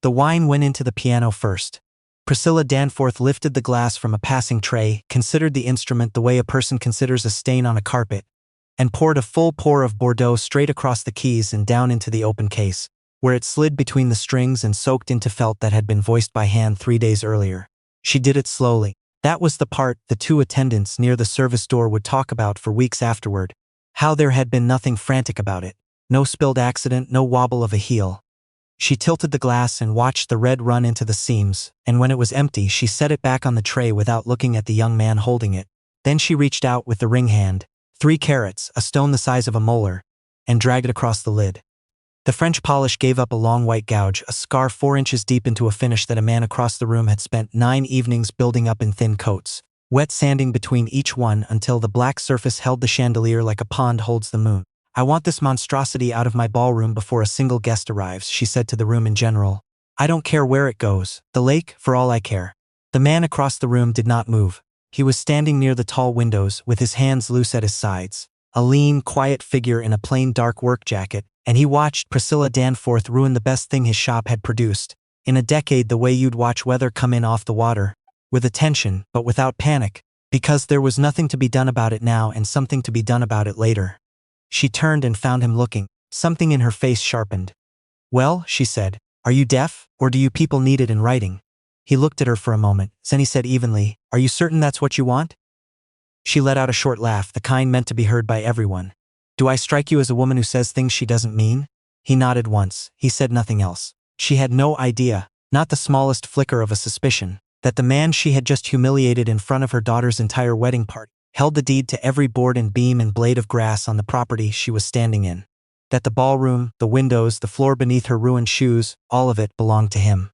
The wine went into the piano first. Priscilla Danforth lifted the glass from a passing tray, considered the instrument the way a person considers a stain on a carpet, and poured a full pour of Bordeaux straight across the keys and down into the open case, where it slid between the strings and soaked into felt that had been voiced by hand 3 days earlier. She did it slowly. That was the part the two attendants near the service door would talk about for weeks afterward. How there had been nothing frantic about it. No spilled accident, no wobble of a heel. She tilted the glass and watched the red run into the seams, and when it was empty she set it back on the tray without looking at the young man holding it. Then she reached out with the ring hand, 3 carats, a stone the size of a molar, and dragged it across the lid. The French polish gave up a long white gouge, a scar 4 inches deep into a finish that a man across the room had spent 9 evenings building up in thin coats, wet sanding between each one until the black surface held the chandelier like a pond holds the moon. "I want this monstrosity out of my ballroom before a single guest arrives," she said to the room in general. "I don't care where it goes, the lake, for all I care." The man across the room did not move. He was standing near the tall windows with his hands loose at his sides, a lean, quiet figure in a plain dark work jacket, and he watched Priscilla Danforth ruin the best thing his shop had produced, in a decade the way you'd watch weather come in off the water, with attention but without panic, because there was nothing to be done about it now and something to be done about it later. She turned and found him looking. Something in her face sharpened. "Well," she said, "are you deaf, or do you people need it in writing?" He looked at her for a moment, then he said evenly, "Are you certain that's what you want?" She let out a short laugh, the kind meant to be heard by everyone. "Do I strike you as a woman who says things she doesn't mean?" He nodded once. He said nothing else. She had no idea, not the smallest flicker of a suspicion, that the man she had just humiliated in front of her daughter's entire wedding party held the deed to every board and beam and blade of grass on the property she was standing in. That the ballroom, the windows, the floor beneath her ruined shoes, all of it belonged to him.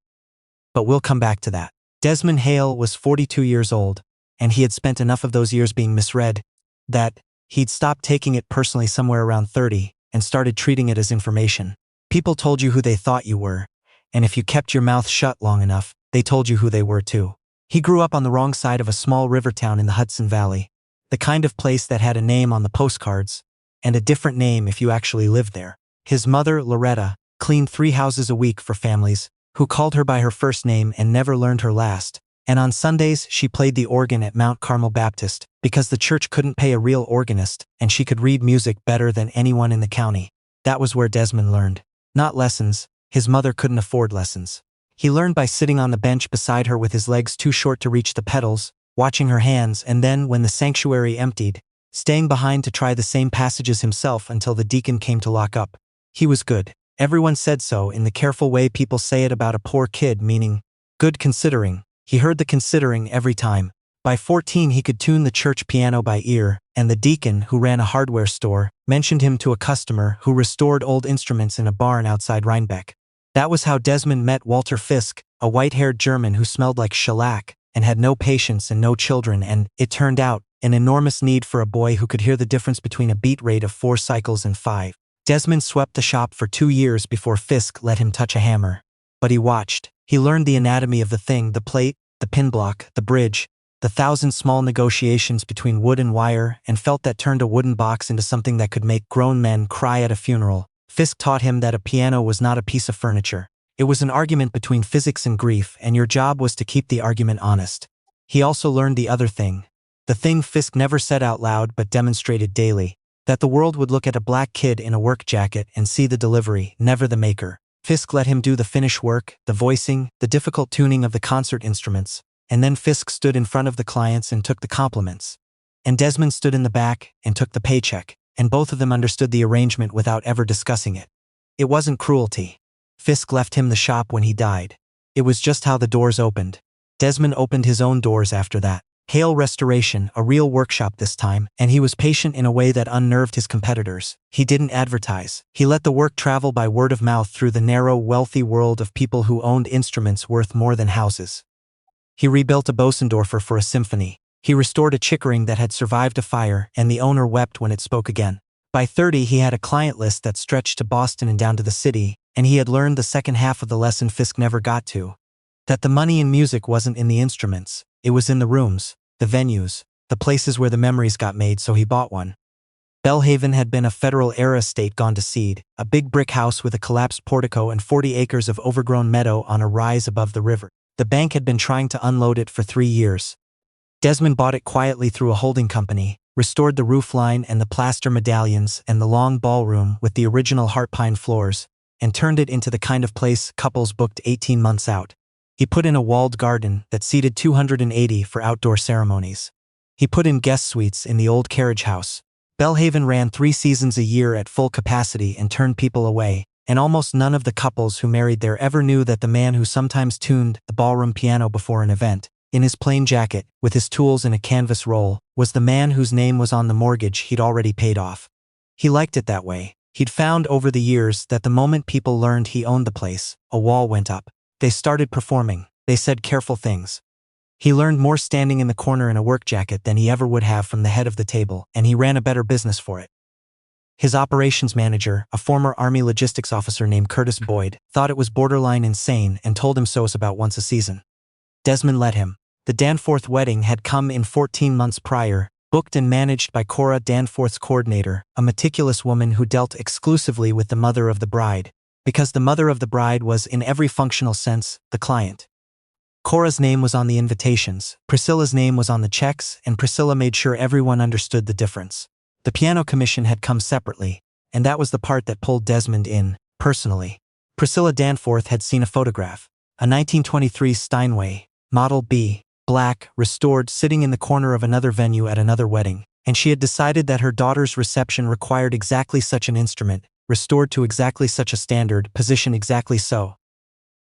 But we'll come back to that. Desmond Hale was 42 years old, and he had spent enough of those years being misread that he'd stopped taking it personally somewhere around 30 and started treating it as information. People told you who they thought you were, and if you kept your mouth shut long enough, they told you who they were too. He grew up on the wrong side of a small river town in the Hudson Valley, the kind of place that had a name on the postcards, and a different name if you actually lived there. His mother, Loretta, cleaned 3 houses a week for families who called her by her first name and never learned her last, and on Sundays she played the organ at Mount Carmel Baptist because the church couldn't pay a real organist and she could read music better than anyone in the county. That was where Desmond learned. Not lessons. His mother couldn't afford lessons. He learned by sitting on the bench beside her with his legs too short to reach the pedals, watching her hands, and then, when the sanctuary emptied, staying behind to try the same passages himself until the deacon came to lock up. He was good. Everyone said so in the careful way people say it about a poor kid, meaning, good considering. He heard the considering every time. By 14 he could tune the church piano by ear, and the deacon, who ran a hardware store, mentioned him to a customer who restored old instruments in a barn outside Rhinebeck. That was how Desmond met Walter Fisk, a white-haired German who smelled like shellac and had no patience and no children and, it turned out, an enormous need for a boy who could hear the difference between a beat rate of 4 cycles and 5. Desmond swept the shop for 2 years before Fisk let him touch a hammer. But he watched. He learned the anatomy of the thing, the plate, the pin block, the bridge, the 1,000 small negotiations between wood and wire, and felt that turned a wooden box into something that could make grown men cry at a funeral. Fisk taught him that a piano was not a piece of furniture. It was an argument between physics and grief, and your job was to keep the argument honest. He also learned the other thing. The thing Fisk never said out loud but demonstrated daily. That the world would look at a black kid in a work jacket and see the delivery, never the maker. Fisk let him do the finish work, the voicing, the difficult tuning of the concert instruments, and then Fisk stood in front of the clients and took the compliments. And Desmond stood in the back and took the paycheck, and both of them understood the arrangement without ever discussing it. It wasn't cruelty. Fisk left him the shop when he died. It was just how the doors opened. Desmond opened his own doors after that. Hale Restoration, a real workshop this time, and he was patient in a way that unnerved his competitors. He didn't advertise. He let the work travel by word of mouth through the narrow, wealthy world of people who owned instruments worth more than houses. He rebuilt a Bosendorfer for a symphony. He restored a Chickering that had survived a fire, and the owner wept when it spoke again. By 30 he had a client list that stretched to Boston and down to the city, and he had learned the second half of the lesson Fisk never got to. That the money in music wasn't in the instruments, it was in the rooms, the venues, the places where the memories got made, so he bought one. Belhaven had been a federal-era estate gone to seed, a big brick house with a collapsed portico and 40 acres of overgrown meadow on a rise above the river. The bank had been trying to unload it for 3 years. Desmond bought it quietly through a holding company, restored the roofline and the plaster medallions and the long ballroom with the original heart pine floors, and turned it into the kind of place couples booked 18 months out. He put in a walled garden that seated 280 for outdoor ceremonies. He put in guest suites in the old carriage house. Belhaven ran 3 seasons a year at full capacity and turned people away, and almost none of the couples who married there ever knew that the man who sometimes tuned the ballroom piano before an event, in his plain jacket, with his tools in a canvas roll, was the man whose name was on the mortgage he'd already paid off. He liked it that way. He'd found over the years that the moment people learned he owned the place, a wall went up. They started performing. They said careful things. He learned more standing in the corner in a work jacket than he ever would have from the head of the table, and he ran a better business for it. His operations manager, a former Army logistics officer named Curtis Boyd, thought it was borderline insane and told him so about once a season. Desmond let him. The Danforth wedding had come in 14 months prior, booked and managed by Cora Danforth's coordinator, a meticulous woman who dealt exclusively with the mother of the bride, because the mother of the bride was, in every functional sense, the client. Cora's name was on the invitations, Priscilla's name was on the checks, and Priscilla made sure everyone understood the difference. The piano commission had come separately, and that was the part that pulled Desmond in, personally. Priscilla Danforth had seen a photograph, a 1923 Steinway, Model B, black, restored, sitting in the corner of another venue at another wedding, and she had decided that her daughter's reception required exactly such an instrument, restored to exactly such a standard, positioned exactly so.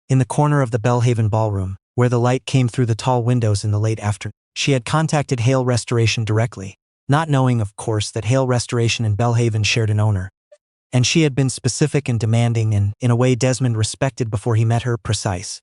In the corner of the Belhaven ballroom, where the light came through the tall windows in the late afternoon, she had contacted Hale Restoration directly, not knowing, of course, that Hale Restoration and Belhaven shared an owner. And she had been specific and demanding and, in a way Desmond respected before he met her, precise.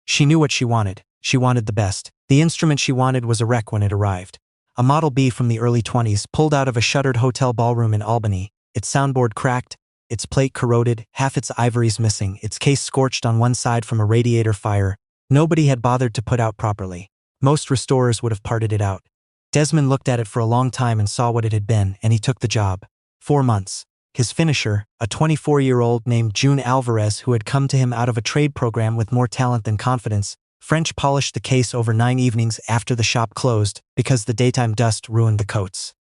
She knew what she wanted. She wanted the best. The instrument she wanted was a wreck when it arrived. A Model B from the early 20s, pulled out of a shuttered hotel ballroom in Albany, its soundboard cracked, its plate corroded, half its ivories missing, its case scorched on one side from a radiator fire. Nobody had bothered to put out properly. Most restorers would have parted it out. Desmond looked at it for a long time and saw what it had been, and he took the job. 4 months. His finisher, a 24-year-old named June Alvarez who had come to him out of a trade program with more talent than confidence, French polished the case over 9 evenings after the shop closed because the daytime dust ruined the coats.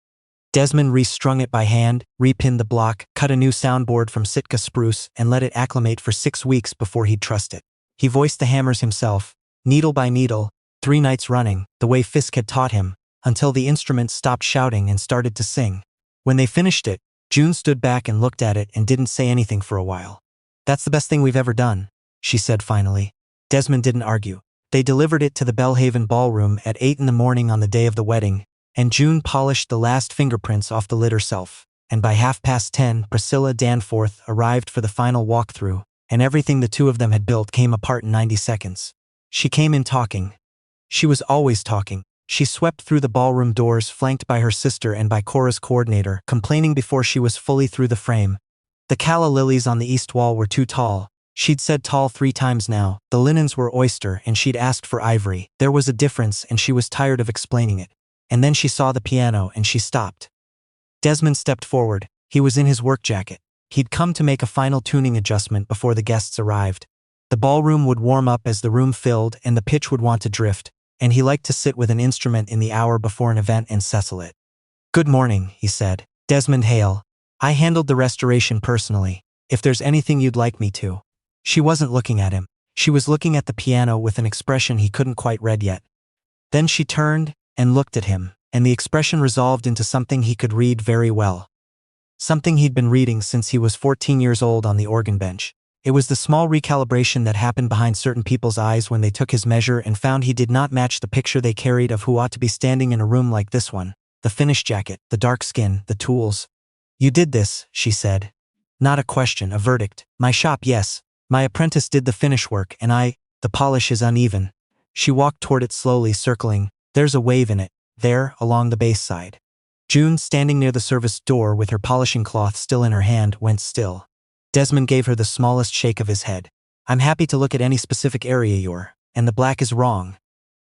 Desmond restrung it by hand, repinned the block, cut a new soundboard from Sitka spruce, and let it acclimate for 6 weeks before he'd trust it. He voiced the hammers himself, needle by needle, 3 nights running, the way Fisk had taught him, until the instrument stopped shouting and started to sing. When they finished it, June stood back and looked at it and didn't say anything for a while. "That's the best thing we've ever done," she said finally. Desmond didn't argue. They delivered it to the Belhaven ballroom at 8 in the morning on the day of the wedding, and June polished the last fingerprints off the lid herself, and by 10:30, Priscilla Danforth arrived for the final walkthrough, and everything the two of them had built came apart in 90 seconds. She came in talking. She was always talking. She swept through the ballroom doors flanked by her sister and by Cora's coordinator, complaining before she was fully through the frame. The calla lilies on the east wall were too tall. She'd said tall 3 times now. The linens were oyster and she'd asked for ivory. There was a difference and she was tired of explaining it. And then she saw the piano and she stopped. Desmond stepped forward. He was in his work jacket. He'd come to make a final tuning adjustment before the guests arrived. The ballroom would warm up as the room filled and the pitch would want to drift, and he liked to sit with an instrument in the hour before an event and settle it. "Good morning," he said. "Desmond Hale. I handled the restoration personally. If there's anything you'd like me to." She wasn't looking at him. She was looking at the piano with an expression he couldn't quite read yet. Then she turned and looked at him, and the expression resolved into something he could read very well. Something he'd been reading since he was 14 years old on the organ bench. It was the small recalibration that happened behind certain people's eyes when they took his measure and found he did not match the picture they carried of who ought to be standing in a room like this one. The finished jacket, the dark skin, the tools. "You did this," she said. Not a question, a verdict. "My shop, yes. My apprentice did the finish work, and the polish is uneven." She walked toward it slowly, circling. "There's a wave in it, there, along the base side." June, standing near the service door with her polishing cloth still in her hand, went still. Desmond gave her the smallest shake of his head. "I'm happy to look at any specific area and the black is wrong."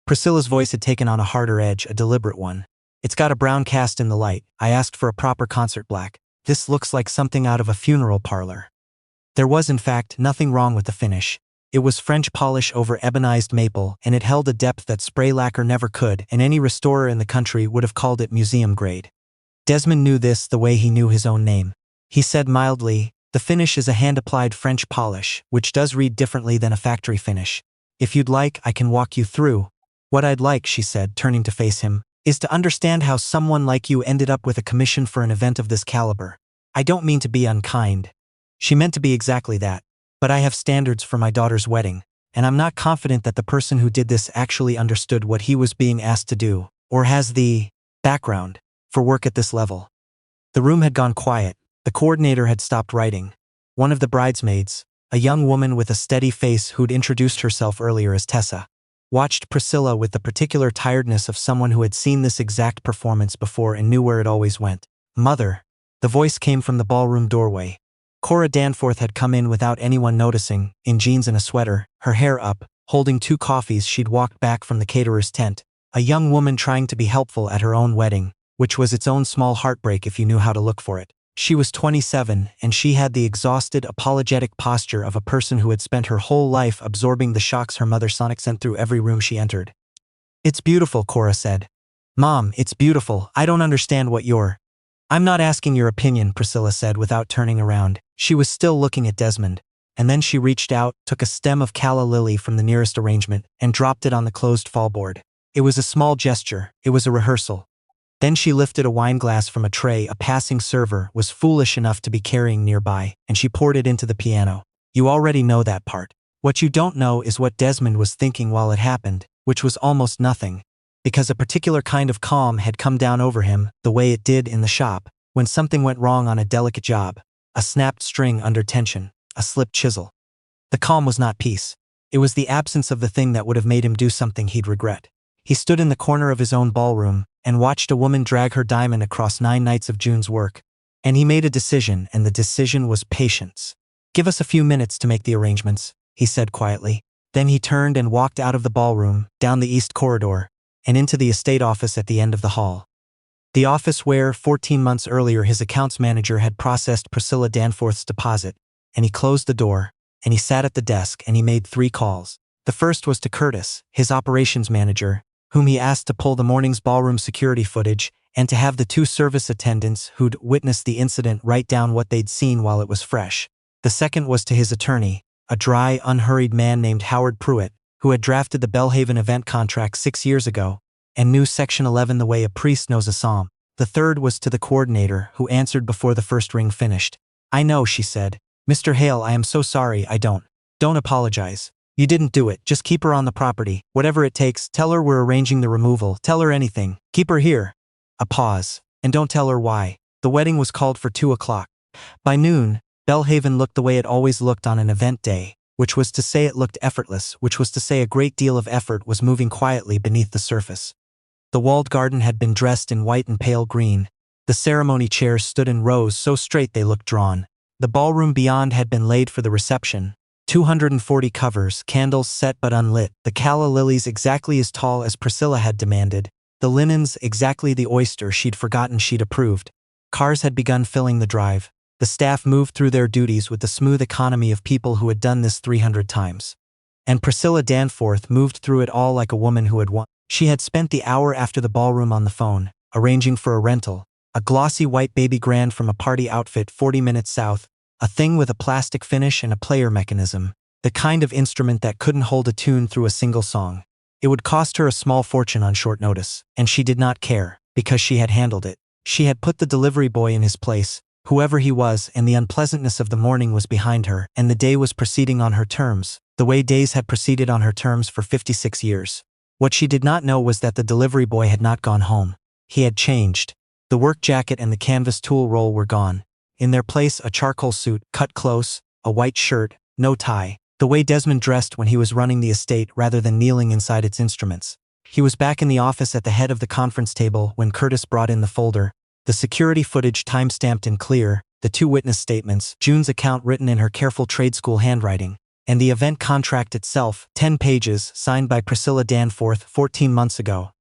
Priscilla's voice had taken on a harder edge, a deliberate one. It's got a brown cast in the light. I asked for a proper concert black. This looks like something out of a funeral parlor. There was in fact nothing wrong with the finish. It was French polish over ebonized maple, and it held a depth that spray lacquer never could, and any restorer in the country would have called it museum grade. Desmond knew this the way he knew his own name. He said mildly, "The finish is a hand-applied French polish, which does read differently than a factory finish. If you'd like, I can walk you through." "What I'd like," she said, turning to face him, "is to understand how someone like you ended up with a commission for an event of this caliber. I don't mean to be unkind." She meant to be exactly that. "But I have standards for my daughter's wedding, and I'm not confident that the person who did this actually understood what he was being asked to do, or has the background for work at this level." The room had gone quiet. The coordinator had stopped writing. One of the bridesmaids, a young woman with a steady face who'd introduced herself earlier as Tessa, watched Priscilla with the particular tiredness of someone who had seen this exact performance before and knew where it always went. "Mother." The voice came from the ballroom doorway. Cora Danforth had come in without anyone noticing, in jeans and a sweater, her hair up, holding 2 coffees she'd walked back from the caterer's tent. A young woman trying to be helpful at her own wedding, which was its own small heartbreak if you knew how to look for it. She was 27, and she had the exhausted, apologetic posture of a person who had spent her whole life absorbing the shocks her mother Sonic sent through every room she entered. "It's beautiful," Cora said. "Mom, it's beautiful. I don't understand what you're—" "I'm not asking your opinion," Priscilla said without turning around. She was still looking at Desmond, and then she reached out, took a stem of calla lily from the nearest arrangement, and dropped it on the closed fallboard. It was a small gesture. It was a rehearsal. Then she lifted a wineglass from a tray a passing server was foolish enough to be carrying nearby, and she poured it into the piano. "You already know that part. What you don't know is what Desmond was thinking while it happened, which was almost nothing. Because a particular kind of calm had come down over him, the way it did in the shop, when something went wrong on a delicate job. A snapped string under tension, a slipped chisel. The calm was not peace. It was the absence of the thing that would have made him do something he'd regret. He stood in the corner of his own ballroom and watched a woman drag her diamond across 9 nights of June's work. And he made a decision, and the decision was patience. "Give us a few minutes to make the arrangements," he said quietly. Then he turned and walked out of the ballroom, down the east corridor, and into the estate office at the end of the hall. The office where, 14 months earlier, his accounts manager had processed Priscilla Danforth's deposit. And he closed the door, and he sat at the desk, and he made 3 calls. The first was to Curtis, his operations manager, whom he asked to pull the morning's ballroom security footage, and to have the 2 service attendants who'd witnessed the incident write down what they'd seen while it was fresh. The second was to his attorney, a dry, unhurried man named Howard Pruitt, who had drafted the Bellhaven event contract 6 years ago, and knew Section 11 the way a priest knows a psalm. The third was to the coordinator, who answered before the first ring finished. "I know," she said. "Mr. Hale, I am so sorry. Don't apologize. You didn't do it. Just keep her on the property. Whatever it takes, tell her we're arranging the removal. Tell her anything. Keep her here." A pause. "And don't tell her why. The wedding was called for 2 o'clock. By noon, Bellhaven looked the way it always looked on an event day, which was to say it looked effortless, which was to say a great deal of effort was moving quietly beneath the surface. The walled garden had been dressed in white and pale green. The ceremony chairs stood in rows so straight they looked drawn. The ballroom beyond had been laid for the reception. 240 covers, candles set but unlit, the calla lilies exactly as tall as Priscilla had demanded, the linens exactly the oyster she'd forgotten she'd approved. Cars had begun filling the drive. The staff moved through their duties with the smooth economy of people who had done this 300 times. And Priscilla Danforth moved through it all like a woman who had won. She had spent the hour after the ballroom on the phone, arranging for a rental, a glossy white baby grand from a party outfit 40 minutes south, a thing with a plastic finish and a player mechanism, the kind of instrument that couldn't hold a tune through a single song. It would cost her a small fortune on short notice, and she did not care, because she had handled it. She had put the delivery boy in his place, whoever he was, and the unpleasantness of the morning was behind her, and the day was proceeding on her terms, the way days had proceeded on her terms for 56 years. What she did not know was that the delivery boy had not gone home. He had changed. The work jacket and the canvas tool roll were gone. In their place, a charcoal suit, cut close, a white shirt, no tie, the way Desmond dressed when he was running the estate rather than kneeling inside its instruments. He was back in the office at the head of the conference table when Curtis brought in the folder, the security footage time-stamped in clear, the 2 witness statements, June's account written in her careful trade school handwriting, and the event contract itself, 10 pages, signed by Priscilla Danforth 14 months ago.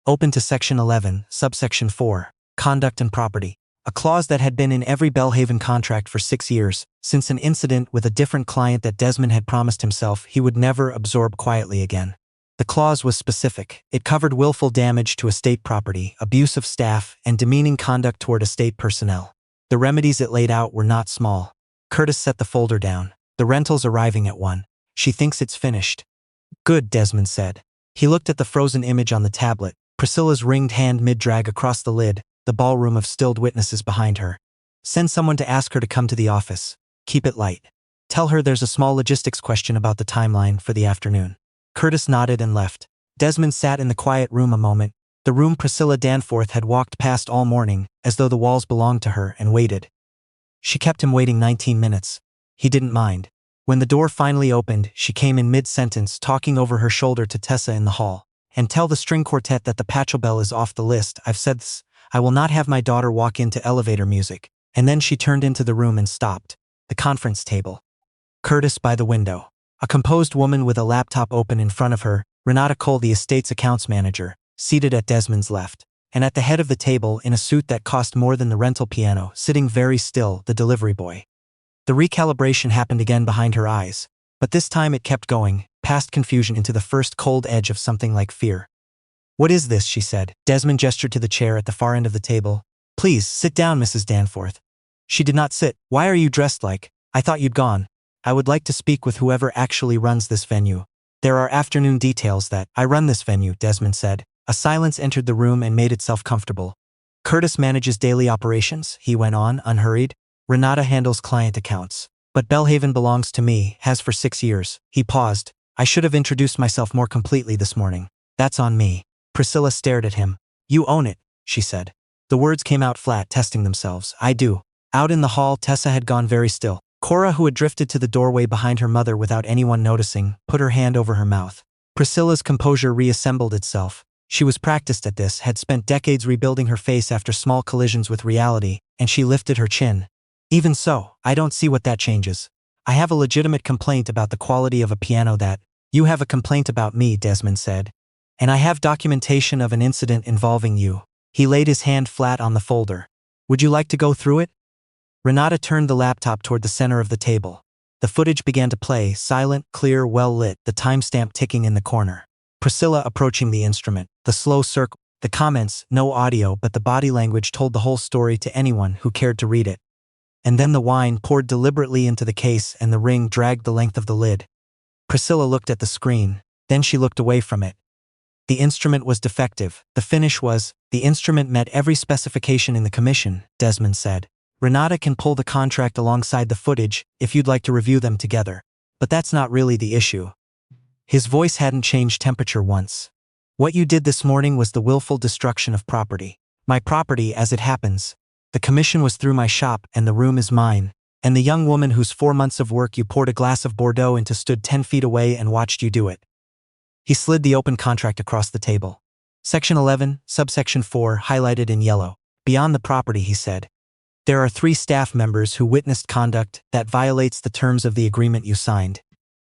Open to Section 11, Subsection 4, Conduct and Property. A clause that had been in every Belhaven contract for 6 years, since an incident with a different client that Desmond had promised himself he would never absorb quietly again. The clause was specific. It covered willful damage to estate property, abuse of staff, and demeaning conduct toward estate personnel. The remedies it laid out were not small. Curtis set the folder down. The rental's arriving at 1. She thinks it's finished. Good, Desmond said. He looked at the frozen image on the tablet, Priscilla's ringed hand mid-drag across the lid, the ballroom of stilled witnesses behind her. Send someone to ask her to come to the office. Keep it light. Tell her there's a small logistics question about the timeline for the afternoon. Curtis nodded and left. Desmond sat in the quiet room a moment, the room Priscilla Danforth had walked past all morning, as though the walls belonged to her, and waited. She kept him waiting 19 minutes. He didn't mind. When the door finally opened, she came in mid-sentence, talking over her shoulder to Tessa in the hall. And tell the string quartet that the Pachelbel is off the list. I've said this. I will not have my daughter walk into elevator music. And then she turned into the room and stopped. The conference table. Curtis by the window. A composed woman with a laptop open in front of her, Renata Cole, the estate's accounts manager, seated at Desmond's left. And at the head of the table, in a suit that cost more than the rental piano, sitting very still, the delivery boy. The recalibration happened again behind her eyes. But this time it kept going, past confusion into the first cold edge of something like fear. What is this, she said. Desmond gestured to the chair at the far end of the table. Please, sit down, Mrs. Danforth. She did not sit. Why are you dressed like? I thought you'd gone. I would like to speak with whoever actually runs this venue. There are afternoon details that. I run this venue, Desmond said. A silence entered the room and made itself comfortable. Curtis manages daily operations, he went on, unhurried. Renata handles client accounts. But Belhaven belongs to me, has for 6 years. He paused. I should have introduced myself more completely this morning. That's on me. Priscilla stared at him. You own it, she said. The words came out flat, testing themselves. I do. Out in the hall, Tessa had gone very still. Cora, who had drifted to the doorway behind her mother without anyone noticing, put her hand over her mouth. Priscilla's composure reassembled itself. She was practiced at this, had spent decades rebuilding her face after small collisions with reality, and she lifted her chin. Even so, I don't see what that changes. I have a legitimate complaint about the quality of a piano that. You have a complaint about me, Desmond said. And I have documentation of an incident involving you. He laid his hand flat on the folder. Would you like to go through it? Renata turned the laptop toward the center of the table. The footage began to play, silent, clear, well-lit, the timestamp ticking in the corner. Priscilla approaching the instrument, the slow circle, the comments, no audio but the body language told the whole story to anyone who cared to read it. And then the wine poured deliberately into the case and the ring dragged the length of the lid. Priscilla looked at the screen, then she looked away from it. The instrument was defective. The finish was, the instrument met every specification in the commission, Desmond said. Renata can pull the contract alongside the footage if you'd like to review them together. But that's not really the issue. His voice hadn't changed temperature once. What you did this morning was the willful destruction of property. My property, as it happens. The commission was through my shop and the room is mine. And the young woman whose 4 months of work you poured a glass of Bordeaux into stood 10 feet away and watched you do it. He slid the open contract across the table. Section 11, subsection 4, highlighted in yellow. Beyond the property, he said. There are 3 staff members who witnessed conduct that violates the terms of the agreement you signed.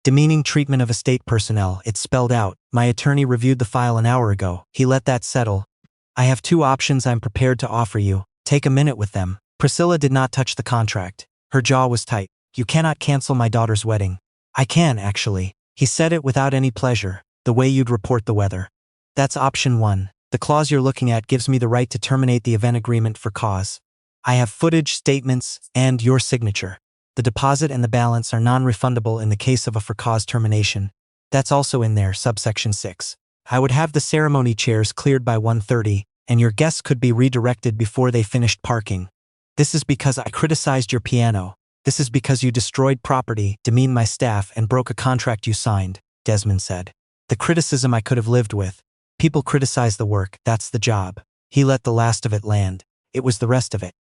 Demeaning treatment of estate personnel, it's spelled out. My attorney reviewed the file an hour ago. He let that settle. I have 2 options I'm prepared to offer you. Take a minute with them. Priscilla did not touch the contract. Her jaw was tight. You cannot cancel my daughter's wedding. I can, actually. He said it without any pleasure. The way you'd report the weather. That's option 1. The clause you're looking at gives me the right to terminate the event agreement for cause. I have footage, statements, and your signature. The deposit and the balance are non-refundable in the case of a for cause termination. That's also in there, subsection 6. I would have the ceremony chairs cleared by 1:30, and your guests could be redirected before they finished parking. This is because I criticized your piano. This is because you destroyed property, demeaned my staff, and broke a contract you signed, Desmond said. The criticism I could have lived with. People criticize the work, that's the job. He let the last of it land. It was the rest of it.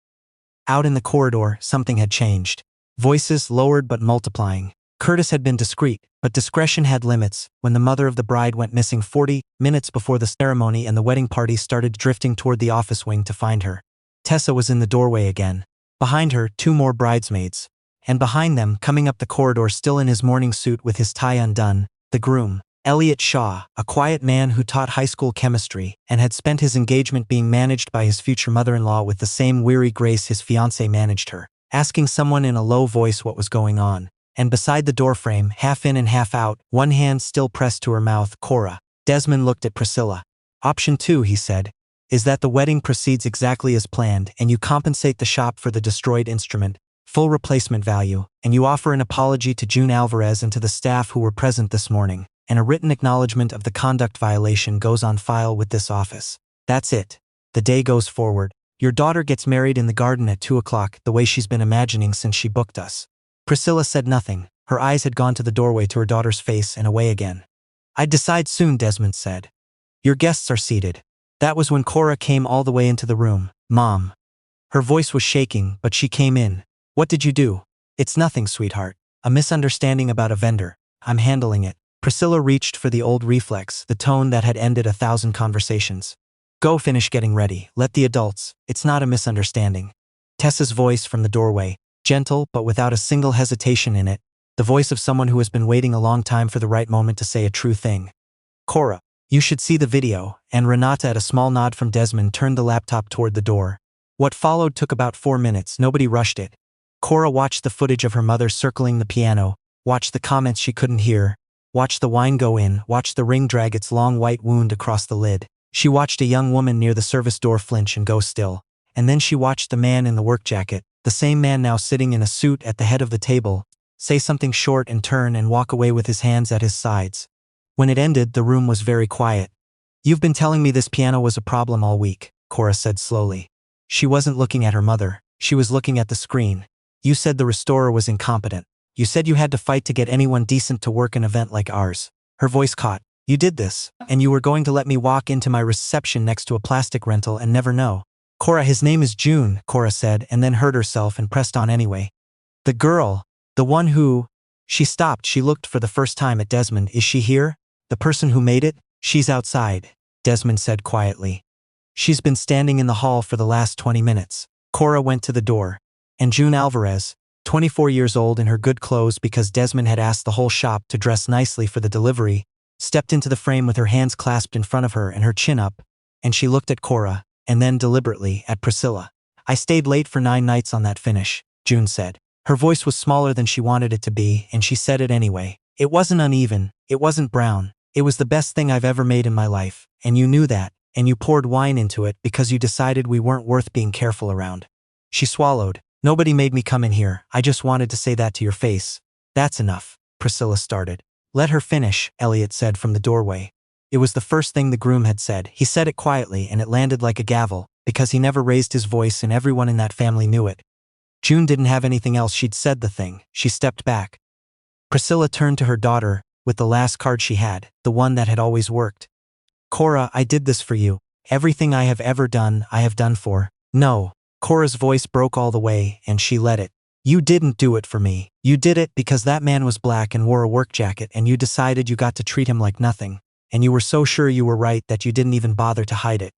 Out in the corridor, something had changed. Voices lowered but multiplying. Curtis had been discreet, but discretion had limits. When the mother of the bride went missing 40 minutes before the ceremony and the wedding party started drifting toward the office wing to find her. Tessa was in the doorway again. Behind her, 2 more bridesmaids. And behind them, coming up the corridor still in his morning suit with his tie undone, the groom. Elliot Shaw, a quiet man who taught high school chemistry and had spent his engagement being managed by his future mother-in-law with the same weary grace his fiancée managed her, asking someone in a low voice what was going on. And beside the doorframe, half in and half out, one hand still pressed to her mouth, Cora. Desmond looked at Priscilla. Option 2, he said, is that the wedding proceeds exactly as planned and you compensate the shop for the destroyed instrument, full replacement value, and you offer an apology to June Alvarez and to the staff who were present this morning, and a written acknowledgement of the conduct violation goes on file with this office. That's it. The day goes forward. Your daughter gets married in the garden at 2 o'clock, the way she's been imagining since she booked us. Priscilla said nothing. Her eyes had gone to the doorway to her daughter's face and away again. I'd decide soon, Desmond said. Your guests are seated. That was when Cora came all the way into the room. Mom. Her voice was shaking, but she came in. What did you do? It's nothing, sweetheart. A misunderstanding about a vendor. I'm handling it. Priscilla reached for the old reflex, the tone that had ended 1,000 conversations. Go finish getting ready. Let the adults. It's not a misunderstanding. Tessa's voice from the doorway, gentle but without a single hesitation in it, the voice of someone who has been waiting a long time for the right moment to say a true thing. Cora, you should see the video, and Renata, at a small nod from Desmond, turned the laptop toward the door. What followed took about 4 minutes. Nobody rushed it. Cora watched the footage of her mother circling the piano, watched the comments she couldn't hear, watched the wine go in, watched the ring drag its long white wound across the lid. She watched a young woman near the service door flinch and go still. And then she watched the man in the work jacket, the same man now sitting in a suit at the head of the table, say something short and turn and walk away with his hands at his sides. When it ended, the room was very quiet. You've been telling me this piano was a problem all week, Cora said slowly. She wasn't looking at her mother. She was looking at the screen. You said the restorer was incompetent. You said you had to fight to get anyone decent to work an event like ours. Her voice caught. You did this, and you were going to let me walk into my reception next to a plastic rental and never know. Cora, his name is June, Cora said, and then heard herself and pressed on anyway. The girl, the one who… She stopped. She looked for the first time at Desmond. Is she here? The person who made it? She's outside, Desmond said quietly. She's been standing in the hall for the last 20 minutes. Cora went to the door. And June Alvarez, 24 years old in her good clothes because Desmond had asked the whole shop to dress nicely for the delivery, stepped into the frame with her hands clasped in front of her and her chin up, and she looked at Cora, and then deliberately at Priscilla. I stayed late for 9 nights on that finish, June said. Her voice was smaller than she wanted it to be, and she said it anyway. It wasn't uneven, it wasn't brown, it was the best thing I've ever made in my life, and you knew that, and you poured wine into it because you decided we weren't worth being careful around. She swallowed. Nobody made me come in here, I just wanted to say that to your face. That's enough, Priscilla started. Let her finish, Elliot said from the doorway. It was the first thing the groom had said. He said it quietly and it landed like a gavel, because he never raised his voice and everyone in that family knew it. June didn't have anything else. She'd said the thing. She stepped back. Priscilla turned to her daughter, with the last card she had, the one that had always worked. Cora, I did this for you. Everything I have ever done, I have done for. No. Cora's voice broke all the way, and she let it. You didn't do it for me. You did it because that man was black and wore a work jacket and you decided you got to treat him like nothing. And you were so sure you were right that you didn't even bother to hide it.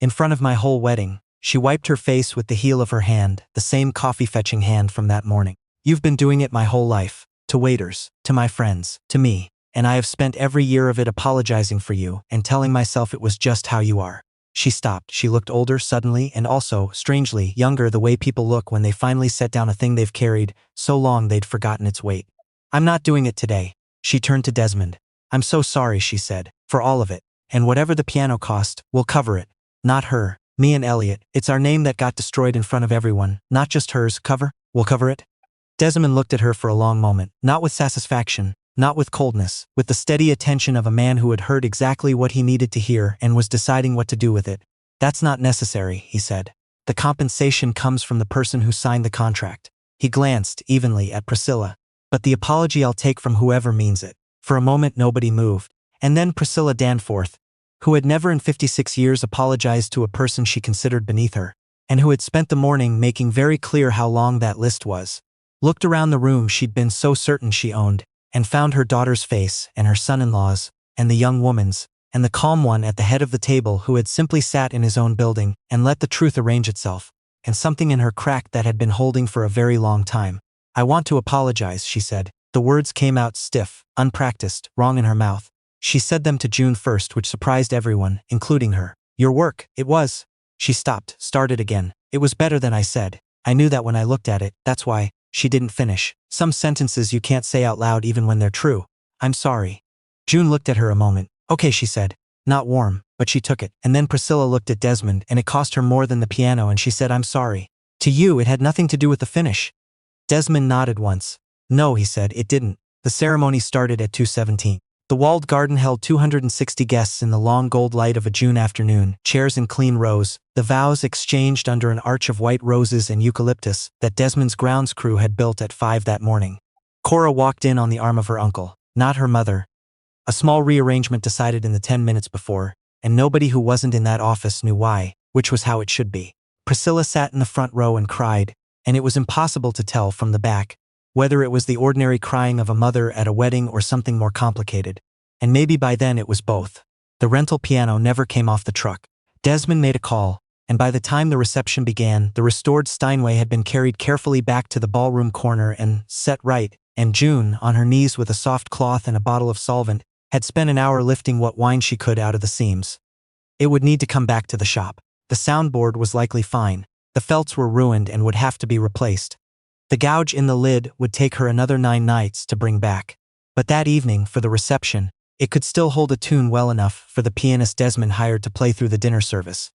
In front of my whole wedding, she wiped her face with the heel of her hand, the same coffee-fetching hand from that morning. You've been doing it my whole life. To waiters, to my friends, to me. And I have spent every year of it apologizing for you and telling myself it was just how you are. She stopped. She looked older suddenly and also, strangely, younger, the way people look when they finally set down a thing they've carried so long they'd forgotten its weight. I'm not doing it today. She turned to Desmond. I'm so sorry, she said, for all of it. And whatever the piano cost, we'll cover it. Not her, me and Elliot. It's our name that got destroyed in front of everyone, not just hers. Cover? We'll cover it? Desmond looked at her for a long moment, not with satisfaction, not with coldness, with the steady attention of a man who had heard exactly what he needed to hear and was deciding what to do with it. That's not necessary, he said. The compensation comes from the person who signed the contract. He glanced evenly at Priscilla. But the apology I'll take from whoever means it. For a moment nobody moved. And then Priscilla Danforth, who had never in 56 years apologized to a person she considered beneath her, and who had spent the morning making very clear how long that list was, looked around the room she'd been so certain she owned, and found her daughter's face, and her son-in-law's, and the young woman's, and the calm one at the head of the table who had simply sat in his own building and let the truth arrange itself, and something in her cracked that had been holding for a very long time. I want to apologize, she said. The words came out stiff, unpracticed, wrong in her mouth. She said them to June first, which surprised everyone, including her. Your work, it was. She stopped, started again. It was better than I said. I knew that when I looked at it, that's why. She didn't finish. Some sentences you can't say out loud even when they're true. I'm sorry. June looked at her a moment. Okay, she said. Not warm, but she took it. And then Priscilla looked at Desmond, and it cost her more than the piano, and she said, I'm sorry. To you, it had nothing to do with the finish. Desmond nodded once. No, he said, it didn't. The ceremony started at 2:17. The walled garden held 260 guests in the long gold light of a June afternoon, chairs in clean rows, the vows exchanged under an arch of white roses and eucalyptus that Desmond's grounds crew had built at 5 that morning. Cora walked in on the arm of her uncle, not her mother. A small rearrangement decided in the 10 minutes before, and nobody who wasn't in that office knew why, which was how it should be. Priscilla sat in the front row and cried, and it was impossible to tell from the back whether it was the ordinary crying of a mother at a wedding or something more complicated. And maybe by then it was both. The rental piano never came off the truck. Desmond made a call, and by the time the reception began, the restored Steinway had been carried carefully back to the ballroom corner and set right, and June, on her knees with a soft cloth and a bottle of solvent, had spent an hour lifting what wine she could out of the seams. It would need to come back to the shop. The soundboard was likely fine. The felts were ruined and would have to be replaced. The gouge in the lid would take her another 9 nights to bring back. But that evening, for the reception, it could still hold a tune well enough for the pianist Desmond hired to play through the dinner service.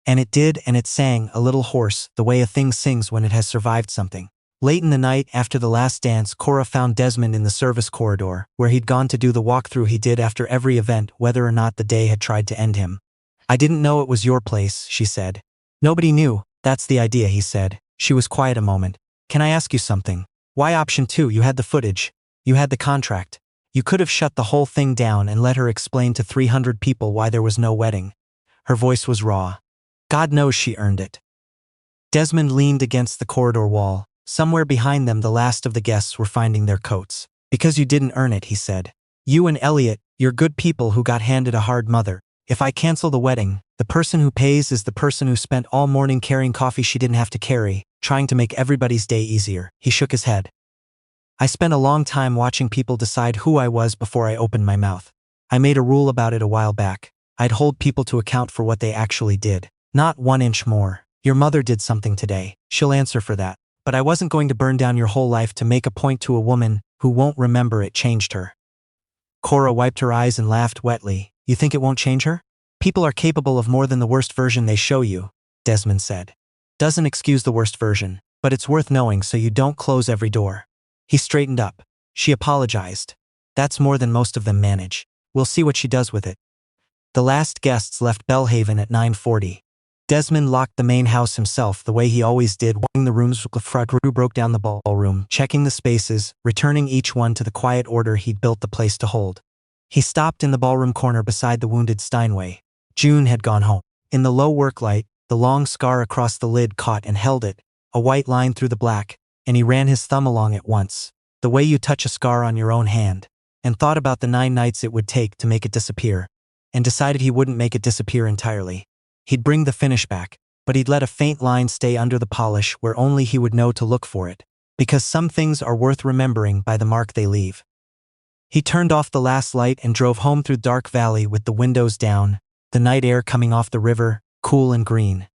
And it did, and it sang, a little hoarse, the way a thing sings when it has survived something. Late in the night, after the last dance, Cora found Desmond in the service corridor, where he'd gone to do the walkthrough he did after every event, whether or not the day had tried to end him. I didn't know it was your place, she said. Nobody knew. That's the idea, he said. She was quiet a moment. Can I ask you something? Why option 2? You had the footage. You had the contract. You could have shut the whole thing down and let her explain to 300 people why there was no wedding. Her voice was raw. God knows she earned it. Desmond leaned against the corridor wall. Somewhere behind them the last of the guests were finding their coats. Because you didn't earn it, he said. You and Elliot, you're good people who got handed a hard mother. If I cancel the wedding, the person who pays is the person who spent all morning carrying coffee she didn't have to carry, trying to make everybody's day easier. He shook his head. I spent a long time watching people decide who I was before I opened my mouth. I made a rule about it a while back. I'd hold people to account for what they actually did. Not 1 inch more. Your mother did something today. She'll answer for that. But I wasn't going to burn down your whole life to make a point to a woman who won't remember it changed her. Cora wiped her eyes and laughed wetly. You think it won't change her? People are capable of more than the worst version they show you, Desmond said. Doesn't excuse the worst version, but it's worth knowing so you don't close every door. He straightened up. She apologized. That's more than most of them manage. We'll see what she does with it. The last guests left Belhaven at 9:40. Desmond locked the main house himself the way he always did, walking the rooms. Broke down the ballroom, checking the spaces, returning each one to the quiet order he'd built the place to hold. He stopped in the ballroom corner beside the wounded Steinway. June had gone home. In the low work light, the long scar across the lid caught and held it, a white line through the black, and he ran his thumb along it once, the way you touch a scar on your own hand, and thought about the 9 nights it would take to make it disappear, and decided he wouldn't make it disappear entirely. He'd bring the finish back, but he'd let a faint line stay under the polish where only he would know to look for it, because some things are worth remembering by the mark they leave. He turned off the last light and drove home through dark valley with the windows down, the night air coming off the river, cool and green.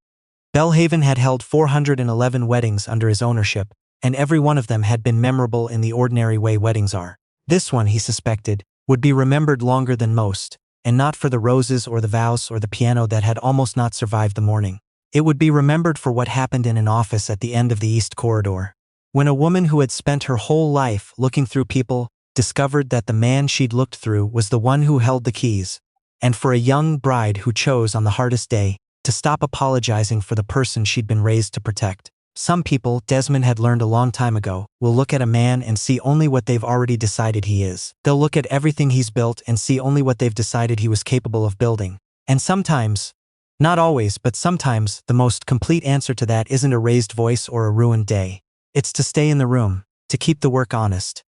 Belhaven had held 411 weddings under his ownership, and every one of them had been memorable in the ordinary way weddings are. This one, he suspected, would be remembered longer than most, and not for the roses or the vows or the piano that had almost not survived the morning. It would be remembered for what happened in an office at the end of the East Corridor, when a woman who had spent her whole life looking through people discovered that the man she'd looked through was the one who held the keys, and for a young bride who chose on the hardest day to stop apologizing for the person she'd been raised to protect. Some people, Desmond had learned a long time ago, will look at a man and see only what they've already decided he is. They'll look at everything he's built and see only what they've decided he was capable of building. And sometimes, not always, but sometimes, the most complete answer to that isn't a raised voice or a ruined day. It's to stay in the room, to keep the work honest,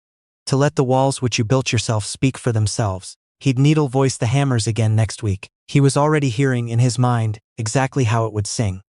to let the walls which you built yourself speak for themselves. He'd needle voice the hammers again next week. He was already hearing in his mind exactly how it would sing.